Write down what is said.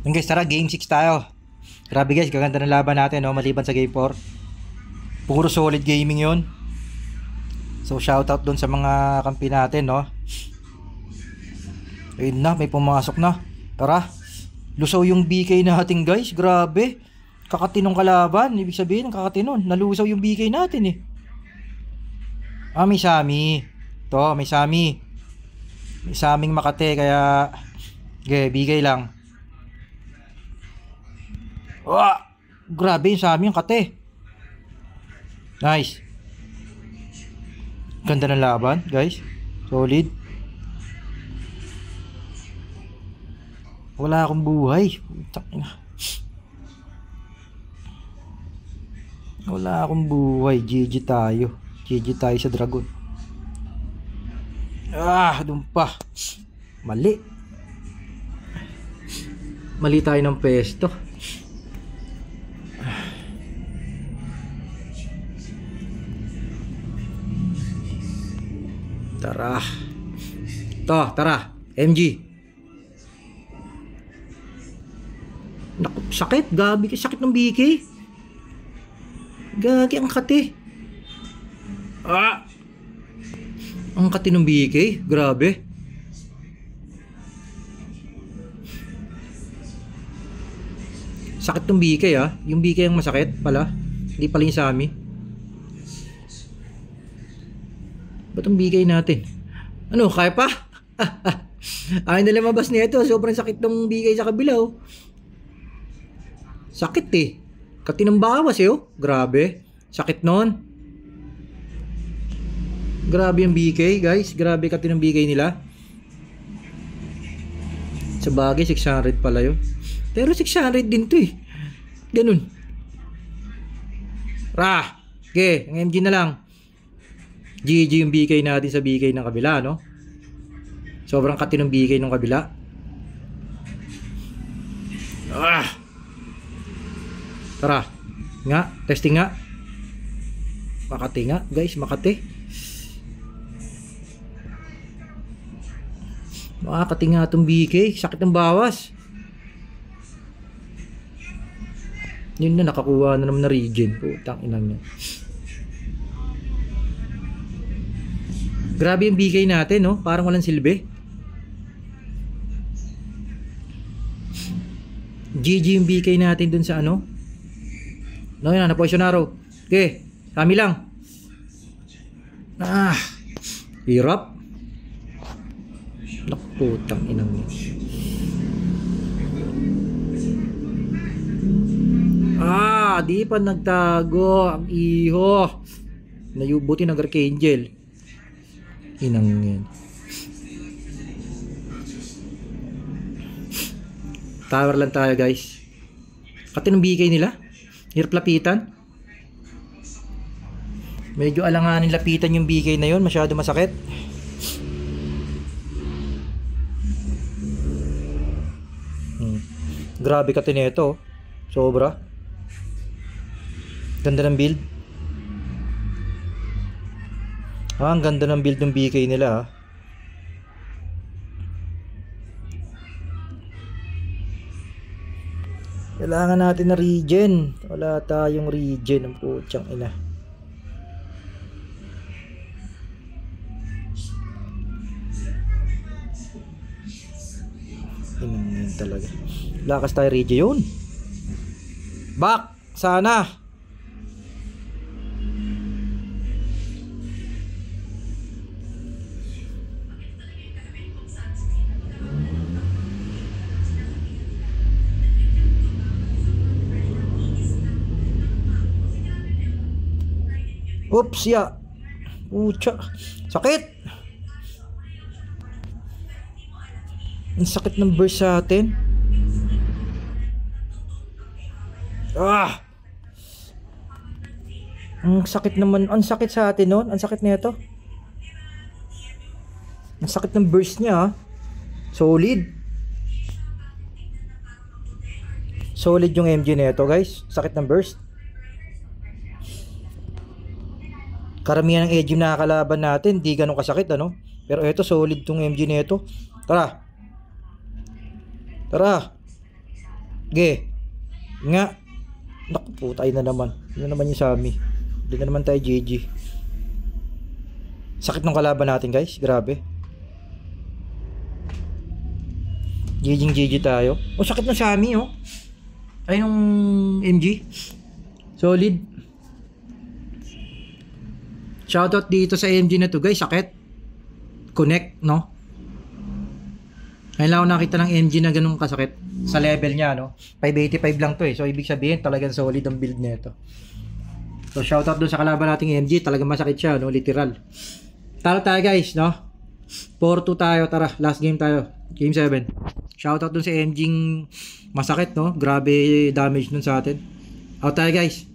Yung guys, tara game 6 tayo. Grabe guys, gaganda ng laban natin, no? Maliban sa game 4. Puro solid gaming yon. So shoutout dun sa mga kampi natin, no? Ayun na, may pumasok na. Tara, lusaw yung BK natin guys. Grabe, kakatinong kalaban. Ibig sabihin ng kakatinon, nalusaw yung BK natin eh. May Sami. To, may Sami. May Saming Makate, kaya bigay lang. Grabe yung Sami yung kate. Nice. Ganda ng laban guys. Solid. Wala akong buhay. Wala akong buhay. GG tayo. GG tayo sa Dragon. Doon pa. Mali. Mali tayo ng pesto. Tara. Tara. MG. Naku, sakit. Gabi, sakit ng BK. Gagi ang kati. Ang kati ng BK. Grabe. Sakit ng BK Yung BK ang masakit pala. Hindi pala yung Sami. Ba't ang bigay natin? Ano, kaya pa? Ayaw na lumabas nito. Sobrang sakit ng bigay sa kabila Sakit Kati ng bawas Grabe. Sakit nun. Grabe yung BK guys. Grabe kati ng BK nila. Sa bagay 600 pala yun. Pero 600 din to Ganun. Okay, ang MG na lang. GG yung BK natin sa BK ng kabila, no? Sobrang kati ng BK ng kabila. Tara. Nga, testing nga. Makati nga, guys, Makati. Makakati nga itong BK. Sakit ng bawas. Yun na, nakakuha na naman na regen. Putang inang niya. Grabe yung BK natin, no? Parang walang silbi. GG yung BK natin dun sa ano. No, yun na, na-poison arrow. Okay, kami lang. Hirap. Nakutang inang niya. Di pa nagtago ang iho. Nayubuti ng Archangel. Inang yan. Tower lang tayo guys. Kati ng BK nila. Hirap lapitan. Medyo alanganin lapitan yung BK na yun. Masyado masakit. Grabe kati nito. Sobra. Ganda ng build. Ang ganda ng build ng BK nila Kailangan natin na regen. Wala tayong regen. Ang putyang ina. Yun talaga. Lakas tayo regen yun. Back! Sana! Oops, Pucha. Sakit. Ang sakit ng burst sa atin. Ang sakit naman. Ang sakit sa atin nun. Ang sakit nito. Ang sakit ng burst niya Solid. Solid yung MG nito guys. Sakit ng burst. Karamihan ng edge yung nakakalaban natin, di ganun kasakit ano. Pero ito solid tong MG nito. Tara. Ge. Nga. Naku, putay na naman. Yun na naman yung Sammy. Hindi na naman tayo GG. Sakit ng kalaban natin, guys. Grabe. GG tayo. Oh, sakit ng Sammy, oh. Ay, nung MG. Solid. Shoutout dito sa MG na to, guys. Sakit. Connect, no? Ngayon lang ako nakita ng MG na ganun kasakit sa level niya, no? 585 lang to eh. So, ibig sabihin, talagang solid ang build nito. So, shoutout dun sa kalaban nating MG. Talagang masakit siya, no? Literal. Talo tayo, guys, no? 4-2 tayo. Tara, last game tayo. Game 7. Shoutout dun sa MG masakit, no? Grabe damage nun sa atin. Out tayo, guys.